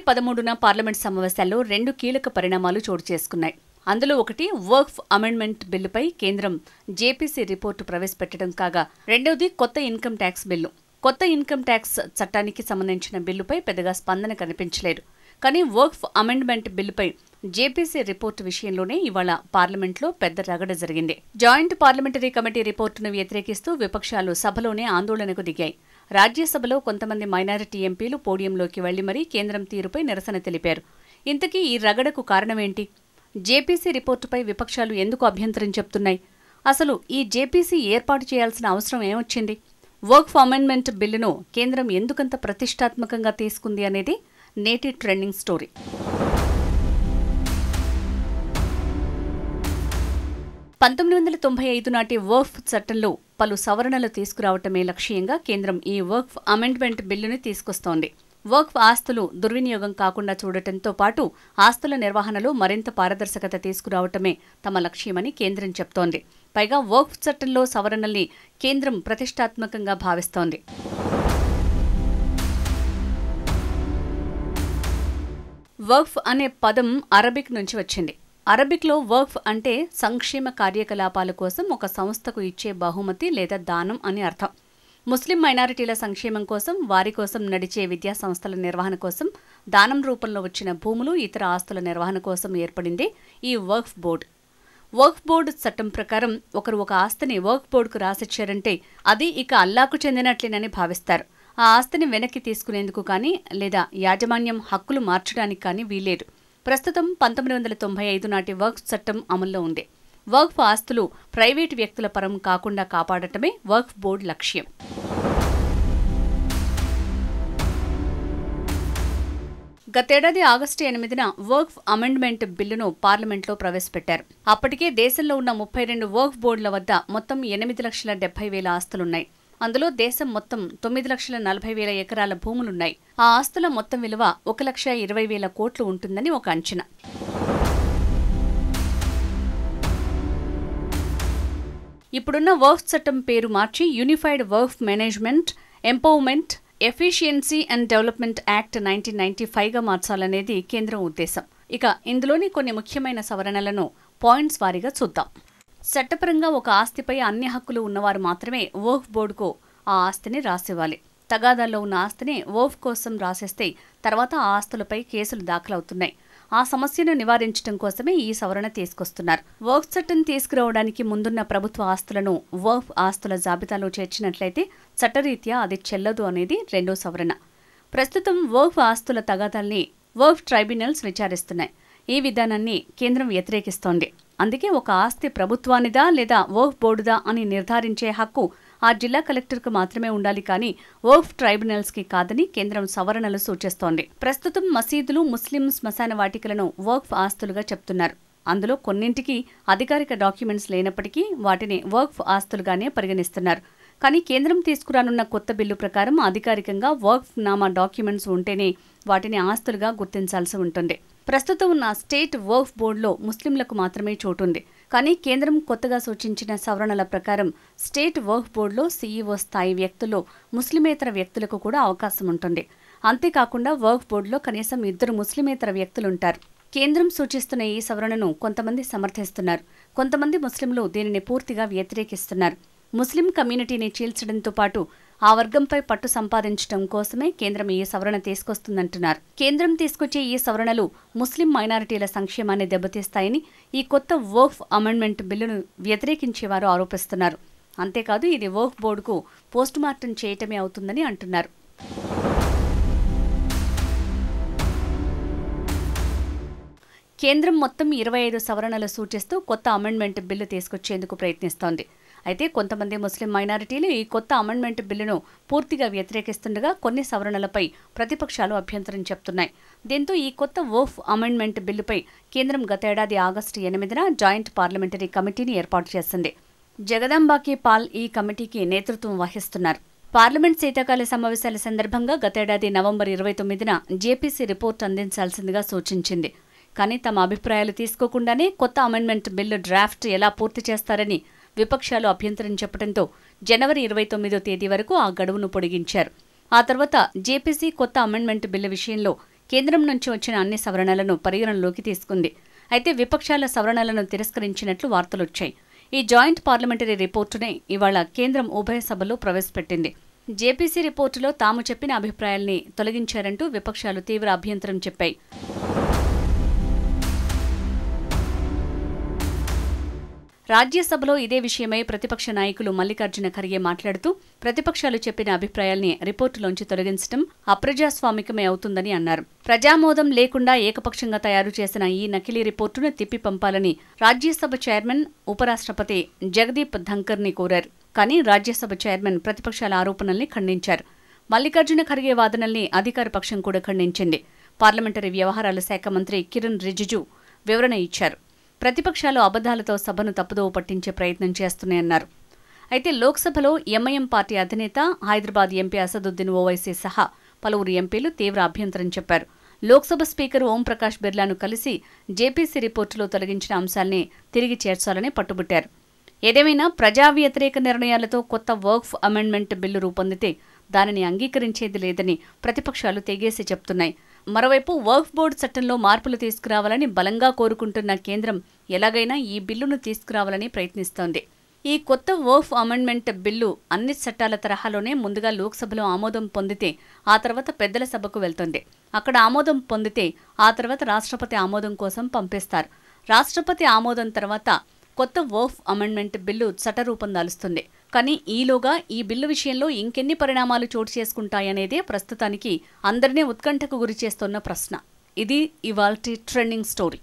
13న parliament సమావేశాల్లో 2 కీలక పరిణామాలు చోటు చేసుకున్నాయి. అందులో ఒకటి వక్ఫ్ అమెండ్మెంట్ బిల్లుపై కేంద్రం జేపీసీ రిపోర్టు ప్రవేశపెట్టడం కాగా, రెండవది కొత్త ఇన్కమ్ ట్యాక్స్ బిల్లు. కొత్త ఇన్కమ్ ట్యాక్స్ చట్టానికి సంబంధించిన బిల్లుపై పెద్దగా స్పందన కనిపించలేదు. కానీ వక్ఫ్ అమెండ్మెంట్ బిల్లుపై జేపీసీ రిపోర్టు విషయంలోనే ఇవాళ పార్లమెంట్లో పెద్ద రగడ జరిగింది. జాయింట్ పార్లమెంటరీ కమిటీ రిపోర్టును వ్యతిరేకిస్తూ విపక్షాలు సభలోనే ఆందోళనకు దిగాయి. రాజ్యసభలో కొంతమంది మైనారిటీ ఎంపీలు పోడియంలోకి వెళ్లి మరీ కేంద్రం తీరుపై నిరసన తెలిపారు. ఇంతకీ ఈ రగడకు కారణమేంటి? జేపీసీ రిపోర్టుపై విపక్షాలు ఎందుకు అభ్యంతరం చెప్తున్నాయి? అసలు ఈ జేపీసీ ఏర్పాటు చేయాల్సిన అవసరం ఏమొచ్చింది? వక్ఫ్ అమెండ్మెంట్ బిల్లును కేంద్రం ఎందుకంత ప్రతిష్టాత్మకంగా తీసుకుంది అనేది నేటి ట్రెండింగ్ స్టోరీ. 1995 నాటి వక్ఫ్ చట్టంలో పలు సవరణలు తీసుకురావటమే లక్ష్యంగా కేంద్రం ఈ వక్ఫ్ అమెండ్మెంట్ బిల్లుని తీసుకొస్తోంది. వక్ఫ్ ఆస్తులు దుర్వినియోగం కాకుండా చూడటంతో పాటు ఆస్తుల నిర్వహణలో మరింత పారదర్శకత తీసుకురావటమే తమ లక్ష్యమని కేంద్రం చెప్తోంది. పైగా వక్ఫ్ చట్టంలో సవరణల్ని కేంద్రం ప్రతిష్టాత్మకంగా భావిస్తోంది. వక్ఫ్ అనే పదం అరబిక్ నుంచి వచ్చింది. అరబిక్లో వక్ఫ్ అంటే సంక్షేమ కార్యకలాపాల కోసం ఒక సంస్థకు ఇచ్చే బహుమతి లేదా దానం అని అర్థం. ముస్లిం మైనారిటీల సంక్షేమం కోసం, వారి కోసం నడిచే విద్యా సంస్థల నిర్వహణ కోసం, దానం రూపంలో వచ్చిన భూములు, ఇతర ఆస్తుల నిర్వహణ కోసం ఏర్పడింది ఈ వక్ఫ్ బోర్డు. వక్ఫ్ బోర్డు చట్టం ప్రకారం ఒకరు ఒక ఆస్తిని వక్ఫ్ బోర్డుకు రాసిచ్చారంటే అది ఇక అల్లాకు చెందినట్లేనని భావిస్తారు. ఆ ఆస్తిని వెనక్కి తీసుకునేందుకు కానీ లేదా యాజమాన్యం హక్కులు మార్చడానికి కానీ వీల్లేదు. ప్రస్తుతం 1995 నాటి వక్ఫ్ చట్టం అమల్లో ఉంది. వక్ఫ్ ఆస్తులు ప్రైవేటు వ్యక్తుల పరం కాకుండా కాపాడటమే వక్ఫ్ బోర్డు లక్ష్యం. గతేడాది ఆగస్టు 8న వక్ఫ్ అమెండ్మెంట్ బిల్లును పార్లమెంట్లో ప్రవేశపెట్టారు. అప్పటికే దేశంలో ఉన్న 32 వక్ఫ్ బోర్డుల వద్ద మొత్తం 8,70,000 ఆస్తులున్నాయి. అందులో దేశం మొత్తం 9,40,000 ఎకరాల భూములున్నాయి. ఆ ఆస్తుల మొత్తం విలువ 1,20,000 కోట్లు ఉంటుందని ఒక అంచనా. ఇప్పుడున్న వక్ఫ్ చట్టం పేరు మార్చి unified Waqf management, empowerment, efficiency and development act 1995గా మార్చాలనేది కేంద్రం ఉద్దేశం. ఇక ఇందులోని కొన్ని ముఖ్యమైన సవరణలను పాయింట్స్ వారీగా చూద్దాం. చట్టపరంగా ఒక ఆస్తిపై అన్ని హక్కులు ఉన్నవారు మాత్రమే వక్ఫ్ బోర్డుకు ఆ ఆస్తిని రాసివ్వాలి. తగాదాల్లో ఉన్న ఆస్తిని వక్ఫ్ కోసం రాసేస్తే తర్వాత ఆ ఆస్తులపై కేసులు దాఖలవుతున్నాయి. ఆ సమస్యను నివారించడం కోసమే ఈ సవరణ తీసుకొస్తున్నారు. వక్ఫ్ చట్టం తీసుకురావడానికి ముందున్న ప్రభుత్వ ఆస్తులను వక్ఫ్ ఆస్తుల జాబితాలో చేర్చినట్లయితే చట్టరీత్యా అది చెల్లదు అనేది రెండో సవరణ. ప్రస్తుతం వక్ఫ్ ఆస్తుల తగాదాల్ని వక్ఫ్ ట్రైబ్యునల్స్ విచారిస్తున్నాయి. ఈ విధానాన్ని కేంద్రం వ్యతిరేకిస్తోంది. అందుకే ఒక ఆస్తి ప్రభుత్వానిదా లేదా వక్ఫ్ బోర్డుదా అని నిర్ధారించే హక్కు ఆ జిల్లా కలెక్టర్కు మాత్రమే ఉండాలి, కానీ వక్ఫ్ ట్రైబ్యునల్స్కి కాదని కేంద్రం సవరణలు సూచిస్తోంది. ప్రస్తుతం మసీదులు, ముస్లిం శ్మశాన వాటికలను వక్ఫ్ ఆస్తులుగా చెప్తున్నారు. అందులో కొన్నింటికి అధికారిక డాక్యుమెంట్స్ లేనప్పటికీ వాటిని వక్ఫ్ ఆస్తులుగానే పరిగణిస్తున్నారు. కానీ కేంద్రం తీసుకురానున్న కొత్త బిల్లు ప్రకారం అధికారికంగా వక్ఫ్ నామా డాక్యుమెంట్స్ ఉంటేనే వాటిని ఆస్తులుగా గుర్తించాల్సి ఉంటుంది. ప్రస్తుతం ఉన్న స్టేట్ వక్ఫ్ బోర్డులో ముస్లింలకు మాత్రమే చోటుంది. కానీ కేంద్రం కొత్తగా సూచించిన సవరణల ప్రకారం స్టేట్ వక్ఫ్ బోర్డులో సీఈఓ స్థాయి వ్యక్తుల్లో ముస్లిమేతర వ్యక్తులకు కూడా అవకాశం ఉంటుంది. అంతేకాకుండా వక్ఫ్ బోర్డులో కనీసం 2 ముస్లిమేతర వ్యక్తులుంటారు. కేంద్రం సూచిస్తున్న ఈ సవరణను కొంతమంది సమర్థిస్తున్నారు. కొంతమంది ముస్లింలు దీనిని పూర్తిగా వ్యతిరేకిస్తున్నారు. ముస్లిం కమ్యూనిటీని చీల్చడంతో పాటు ఆ వర్గంపై పట్టు సంపాదించడం కోసమే కేంద్రం ఈ సవరణ తీసుకొస్తుందంటున్నారు. కేంద్రం తీసుకొచ్చే ఈ సవరణలు ముస్లిం మైనారిటీల సంక్షేమాన్ని దెబ్బతీస్తాయని ఈ కొత్త వక్ఫ్ అమెండ్మెంట్ బిల్లును వ్యతిరేకించేవారు ఆరోపిస్తున్నారు. అంతేకాదు ఇది వక్ఫ్ బోర్డుకు పోస్టుమార్టం చేయటమే అవుతుందని అంటున్నారు. కేంద్రం మొత్తం 25 సవరణలు సూచిస్తూ కొత్త అమెండ్మెంట్ బిల్లు తీసుకొచ్చేందుకు ప్రయత్నిస్తోంది. అయితే కొంతమంది ముస్లిం మైనారిటీలు ఈ కొత్త అమెండ్మెంట్ బిల్లును పూర్తిగా వ్యతిరేకిస్తుండగా కొన్ని సవరణలపై ప్రతిపక్షాలు అభ్యంతరం చెప్తున్నాయి. దీంతో ఈ కొత్త వక్ఫ్ అమెండ్మెంట్ బిల్లుపై కేంద్రం గతేడాది ఆగస్టు 8న జాయింట్ పార్లమెంటరీ కమిటీని ఏర్పాటు చేసింది. జగదాంబాకి పాల్ ఈ కమిటీకి నేతృత్వం వహిస్తున్నారు. పార్లమెంట్ శీతాకాల సమావేశాల సందర్భంగా గతేడాది నవంబర్ 29న జేపీసీ రిపోర్టు అందించాల్సిందిగా సూచించింది. కానీ తమ అభిప్రాయాలు తీసుకోకుండానే కొత్త అమెండ్మెంట్ బిల్లు డ్రాఫ్ట్ ఎలా పూర్తి చేస్తారని విపక్షాలు అభ్యంతరం చెప్పడంతో జనవరి 29వ తేదీ వరకు ఆ గడువును పొడిగించారు. ఆ తర్వాత జేపీసీ కొత్త అమెండ్మెంట్ బిల్లు విషయంలో కేంద్రం నుంచి వచ్చిన అన్ని సవరణలను పరిగణనలోకి తీసుకుంది. అయితే విపక్షాల సవరణలను తిరస్కరించినట్లు వార్తలొచ్చాయి. ఈ జాయింట్ పార్లమెంటరీ రిపోర్టునే ఇవాళ కేంద్రం ఉభయ సభల్లో ప్రవేశపెట్టింది. జేపీసీ రిపోర్టులో తాము చెప్పిన అభిప్రాయాల్ని తొలగించారంటూ విపక్షాలు తీవ్ర అభ్యంతరం చెప్పాయి. రాజ్యసభలో ఇదే విషయమై ప్రతిపక్ష నాయకులు మల్లికార్జున ఖర్గే మాట్లాడుతూ ప్రతిపక్షాలు చెప్పిన అభిప్రాయాల్ని రిపోర్టులోంచి తొలగించడం అప్రజాస్వామికమే అవుతుందని అన్నారు. ప్రజామోదం లేకుండా ఏకపక్షంగా తయారు చేసిన ఈ నకిలీ రిపోర్టును తిప్పి పంపాలని రాజ్యసభ చైర్మన్ ఉపరాష్ట్రపతి జగదీప్ ధంకర్ని కోరారు. కానీ రాజ్యసభ చైర్మన్ ప్రతిపక్షాల ఆరోపణల్ని ఖండించారు. మల్లికార్జున ఖర్గే వాదనల్ని అధికార పక్షం కూడా ఖండించింది. పార్లమెంటరీ వ్యవహారాల శాఖ మంత్రి కిరణ్ రిజిజు వివరణ ఇచ్చారు. ప్రతిపక్షాలు అబద్దాలతో సభను తప్పుదోవ పట్టించే ప్రయత్నం చేస్తున్నాయన్నారు. అయితే లోక్సభలో ఎంఐఎం పార్టీ అధినేత హైదరాబాద్ ఎంపీ అసదుద్దీన్ ఓవైసీ సహా పలువురు ఎంపీలు తీవ్ర అభ్యంతరం చెప్పారు. లోక్సభ స్పీకర్ ఓంప్రకాష్ బిర్లాను కలిసి జేపీసీ రిపోర్టులో తొలగించిన అంశాల్ని తిరిగి చేర్చాలని పట్టుబట్టారు. ఏదేమైనా ప్రజా వ్యతిరేక నిర్ణయాలతో కొత్త వర్క్ఫ్ అమెండ్మెంట్ బిల్లు రూపొందితే దానిని అంగీకరించేది లేదని ప్రతిపక్షాలు తెగేసి చెప్తున్నాయి. మరోవైపు వక్ఫ్ బోర్డు చట్టంలో మార్పులు తీసుకురావాలని బలంగా కోరుకుంటున్న కేంద్రం ఎలాగైనా ఈ బిల్లును తీసుకురావాలని ప్రయత్నిస్తోంది. ఈ కొత్త వక్ఫ్ అమెండ్మెంట్ బిల్లు అన్ని చట్టాల తరహాలోనే ముందుగా లోక్సభలో ఆమోదం పొందితే ఆ తర్వాత పెద్దల సభకు వెళ్తుంది. అక్కడ ఆమోదం పొందితే ఆ తర్వాత రాష్ట్రపతి ఆమోదం కోసం పంపిస్తారు. రాష్ట్రపతి ఆమోదం తర్వాత కొత్త వక్ఫ్ అమెండ్మెంట్ బిల్లు చట్టరూపం దాలుస్తుంది. కానీ ఈలోగా ఈ బిల్లు విషయంలో ఇంకెన్ని పరిణామాలు చోటు చేసుకుంటాయనేదే ప్రస్తుతానికి అందరినీ ఉత్కంఠకు గురి చేస్తున్న ప్రశ్న. ఇది ఇవాల్టి ట్రెండింగ్ స్టోరీ.